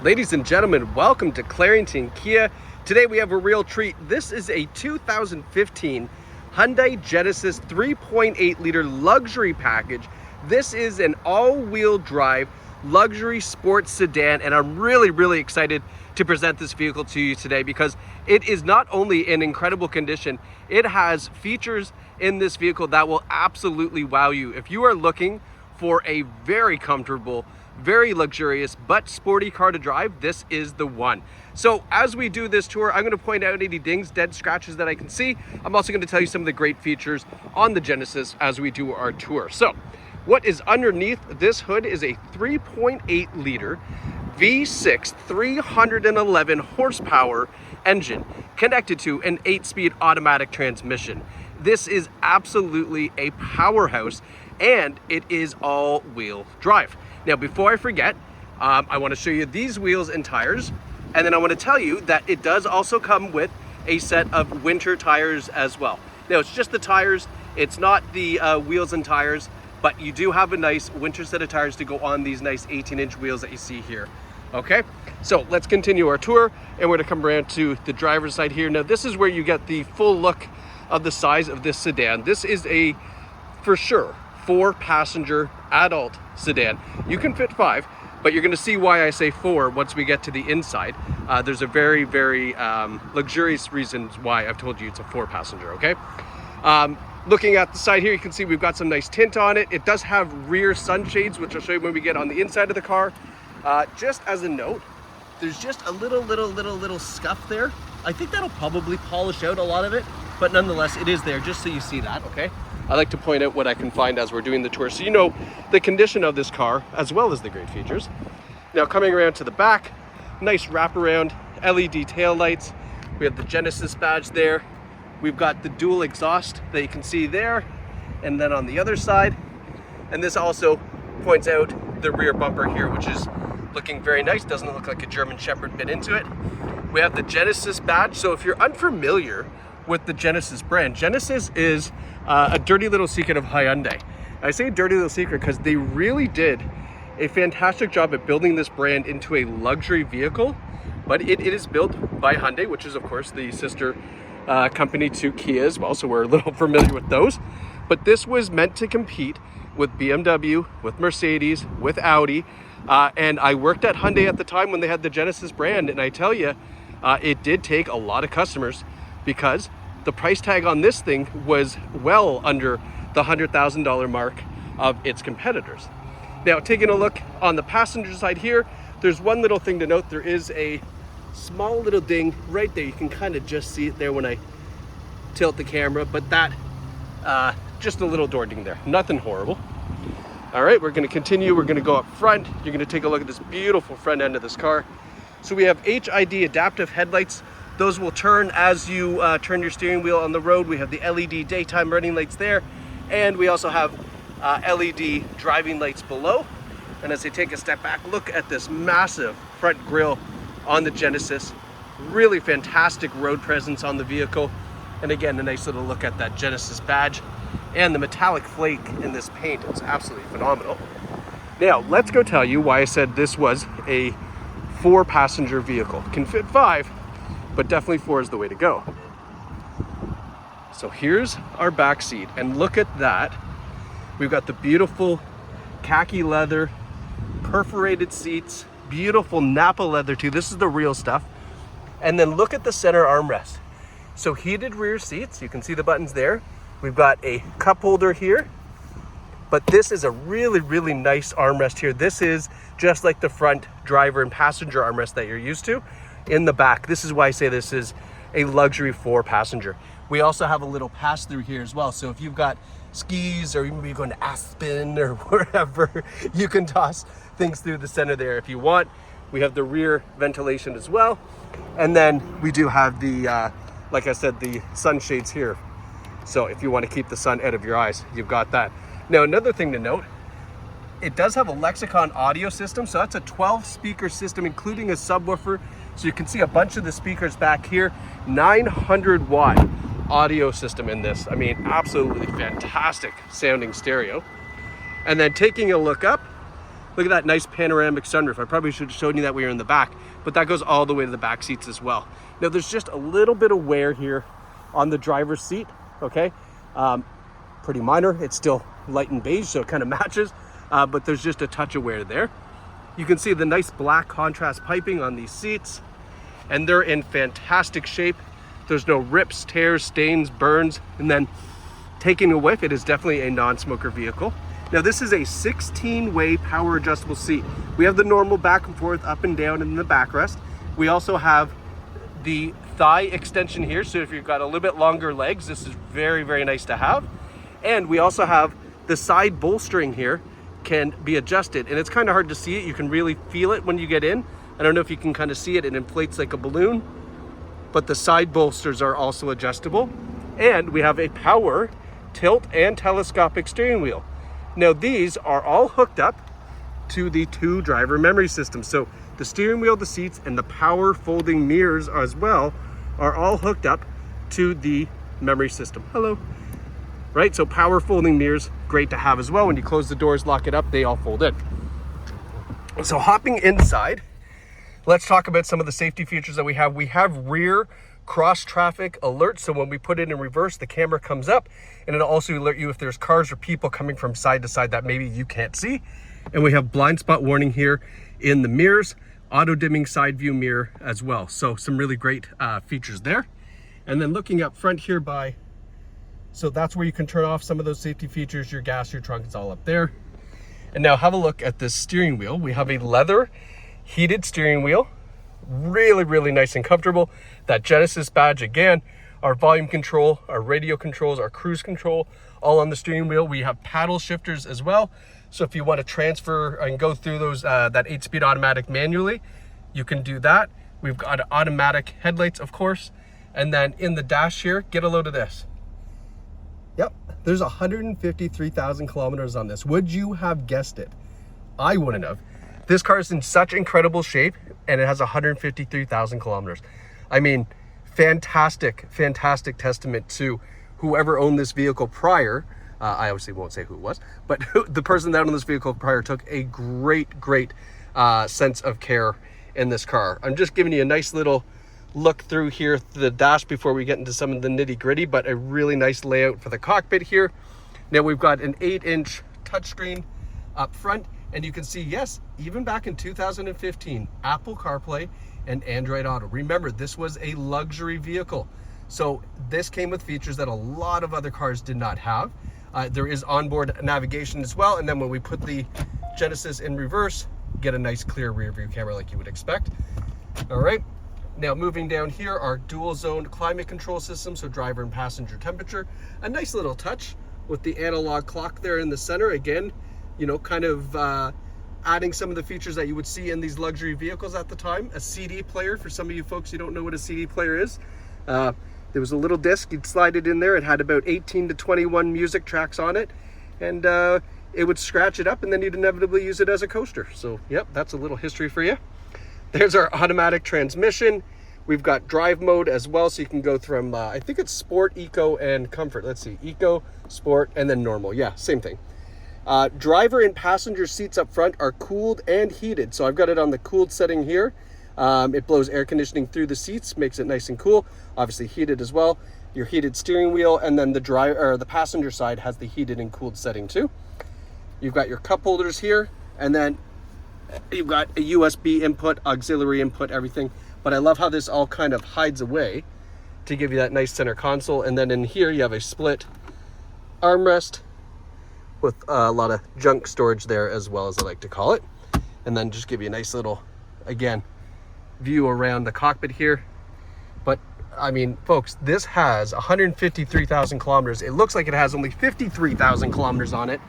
Ladies and gentlemen, welcome to Clarington Kia. Today we have a real treat. This is a 2015 Hyundai Genesis 3.8 liter luxury package. This is an all-wheel drive luxury sports sedan, and I'm really excited to present this vehicle to you today because it is not only in incredible condition, it has features in this vehicle that will absolutely wow you. If you are looking for a very comfortable, very luxurious but sporty car to drive, this is the one. So as we do this tour, I'm going to point out any dings, dead scratches that I can see. I'm also going to tell you some of the great features on the Genesis as we do our tour. So what is underneath this hood is a 3.8 liter V6 311 horsepower engine connected to an 8-speed automatic transmission. This is absolutely a powerhouse, and it is all-wheel drive. Now, before I forget, I want to show you these wheels and tires, and then I want to tell you that it does also come with a set of winter tires as well. Now, it's just the tires, it's not the wheels and tires, but you do have a nice winter set of tires to go on these nice 18-inch wheels that you see here. Okay, so let's continue our tour, and we're going to come around to the driver's side here. Now, this is where you get the full look of the size of this sedan. This is a, for sure, 4-passenger adult sedan. You can fit 5, but you're going to see why I say 4 once we get to the inside. There's a very luxurious reasons why I've told you it's a 4-passenger. Okay, looking at the side here, you can see we've got some nice tint on it. It does have rear sunshades, which I'll show you when we get on the inside of the car. Just as a note, there's just a little scuff there. I think that'll probably polish out a lot of it, but nonetheless it is there, just so you see that. Okay, I like to point out what I can find as we're doing the tour, so you know the condition of this car as well as the great features. Now, coming around to the back, nice wraparound LED tail lights. We have the Genesis badge there. We've got the dual exhaust that you can see there, and then on the other side. And this also points out the rear bumper here, which is looking very nice. Doesn't look like a German Shepherd bit into it. We have the Genesis badge. So if you're unfamiliar with the Genesis brand, Genesis is a dirty little secret of Hyundai. I say dirty little secret because they really did a fantastic job at building this brand into a luxury vehicle, but it is built by Hyundai, which is of course the sister company to Kia as well, so we're a little familiar with those. But this was meant to compete with BMW, with Mercedes, with Audi, and I worked at Hyundai at the time when they had the Genesis brand, and I tell you, it did take a lot of customers because the price tag on this thing was well under the $100,000 mark of its competitors. Now, taking a look on the passenger side here, there's one little thing to note. There is a small little ding right there. You can kind of just see it there when I tilt the camera, but that just a little door ding there, nothing horrible. All right, we're going to continue. We're going to go up front. You're going to take a look at this beautiful front end of this car. So we have HID adaptive headlights. Those will turn as you turn your steering wheel on the road. We have the LED daytime running lights there, and we also have LED driving lights below. And as I take a step back, look at this massive front grille on the Genesis. Really fantastic road presence on the vehicle. And again, a nice little look at that Genesis badge. And the metallic flake in this paint is absolutely phenomenal. Now, let's go tell you why I said this was a 4-passenger vehicle. Can fit 5, but definitely 4 is the way to go. So here's our back seat, and look at that. We've got the beautiful khaki leather, perforated seats, beautiful Napa leather too. This is the real stuff. And then look at the center armrest. So heated rear seats, you can see the buttons there. We've got a cup holder here, but this is a really nice armrest here. This is just like the front driver and passenger armrest that you're used to in the back. This is why I say this is a luxury 4-passenger. We also have a little pass through here as well. So if you've got skis or even you're going to Aspen or wherever, you can toss things through the center there if you want. We have the rear ventilation as well. And then we do have the, like I said, the sunshades here. So if you want to keep the sun out of your eyes, you've got that. Now, another thing to note, it does have a Lexicon audio system. So that's a 12-speaker system, including a subwoofer. So you can see a bunch of the speakers back here. 900-watt audio system in this. I mean, absolutely fantastic sounding stereo. And then taking a look up, Look at that nice panoramic sunroof. I probably should have shown you that we were in the back, but that goes all the way to the back seats as well. Now there's just a little bit of wear here on the driver's seat, okay? Pretty minor. It's still light and beige, so it kind of matches, but there's just a touch of wear there. You can see the nice black contrast piping on these seats, and they're in fantastic shape. There's no rips, tears, stains, burns, and then taking a whiff, it is definitely a non-smoker vehicle. Now this is a 16-way power adjustable seat. We have the normal back and forth, up and down in the backrest. We also have the thigh extension here, so if you've got a little bit longer legs, this is very, very nice to have. And we also have the side bolstering here can be adjusted, and it's kind of hard to see it. You can really feel it when you get in. I don't know if you can kind of see it. It inflates like a balloon, but the side bolsters are also adjustable. And we have a power tilt and telescopic steering wheel. Now these are all hooked up to the 2 driver memory systems. So the steering wheel, the seats, and the power folding mirrors as well are all hooked up to the memory system. Hello. Right, so power folding mirrors, great to have as well. When you close the doors, lock it up, they all fold in. So hopping inside, let's talk about some of the safety features that we have. We have rear cross traffic alert, so when we put it in reverse, the camera comes up and it'll also alert you if there's cars or people coming from side to side that maybe you can't see. And we have blind spot warning here in the mirrors, auto dimming side view mirror as well. So some really great features there. And then looking up front here so that's where you can turn off some of those safety features, your gas, your trunk, it's all up there. And now have a look at this steering wheel. We have a leather heated steering wheel, really, really nice and comfortable. That Genesis badge again, our volume control, our radio controls, our cruise control, all on the steering wheel. We have paddle shifters as well. So if you want to transfer and go through those, that 8-speed automatic manually, you can do that. We've got automatic headlights, of course. And then in the dash here, get a load of this. Yep, there's 153,000 kilometers on this. Would you have guessed it? I wouldn't have. This car is in such incredible shape, and it has 153,000 kilometers. I mean, fantastic, fantastic testament to whoever owned this vehicle prior. I obviously won't say who it was, but the person that owned this vehicle prior took a great sense of care in this car. I'm just giving you a nice little look through here through the dash before we get into some of the nitty gritty, but a really nice layout for the cockpit here. Now we've got an 8-inch touchscreen up front, and you can see, yes, even back in 2015, Apple CarPlay and Android Auto. Remember, this was a luxury vehicle. So this came with features that a lot of other cars did not have. There is onboard navigation as well. And then when we put the Genesis in reverse, get a nice clear rear view camera like you would expect. All right. Now moving down here, our dual zone climate control system. So driver and passenger temperature, a nice little touch with the analog clock there in the center. Again, you know, kind of adding some of the features that you would see in these luxury vehicles at the time. A CD player, for some of you folks who don't know what a CD player is. There was a little disc, you'd slide it in there. It had about 18 to 21 music tracks on it. And it would scratch it up and then you'd inevitably use it as a coaster. So, yep, that's a little history for you. There's our automatic transmission. We've got drive mode as well, so you can go from, I think it's sport, eco, and comfort. Let's see, eco, sport, and then normal. Yeah, same thing. Driver and passenger seats up front are cooled and heated. So I've got it on the cooled setting here. It blows air conditioning through the seats, makes it nice and cool. Obviously heated as well. Your heated steering wheel, and then the passenger side has the heated and cooled setting too. You've got your cup holders here, and then you've got a USB input, auxiliary input, everything. But I love how this all kind of hides away to give you that nice center console. And then in here you have a split armrest with a lot of junk storage there as well, as I like to call it. And then just give you a nice little, again, view around the cockpit here. But I mean, folks, this has 153,000 kilometers. It looks like it has only 53,000 kilometers on it.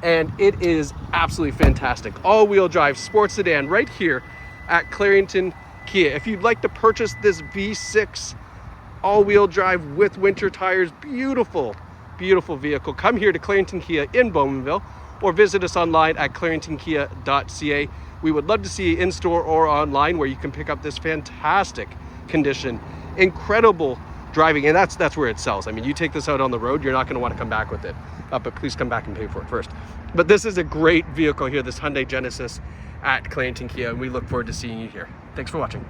And it is absolutely fantastic. All-wheel drive sports sedan right here at Clarington Kia. If you'd like to purchase this V6 all-wheel drive with winter tires, beautiful, beautiful vehicle, come here to Clarington Kia in Bowmanville or visit us online at claringtonkia.ca. We would love to see you in store or online where you can pick up this fantastic condition, incredible driving, and that's where it sells. I mean, you take this out on the road, you're not going to want to come back with it, but please come back and pay for it first. But this is a great vehicle here, this Hyundai Genesis at Clarington Kia, and we look forward to seeing you here. Thanks for watching.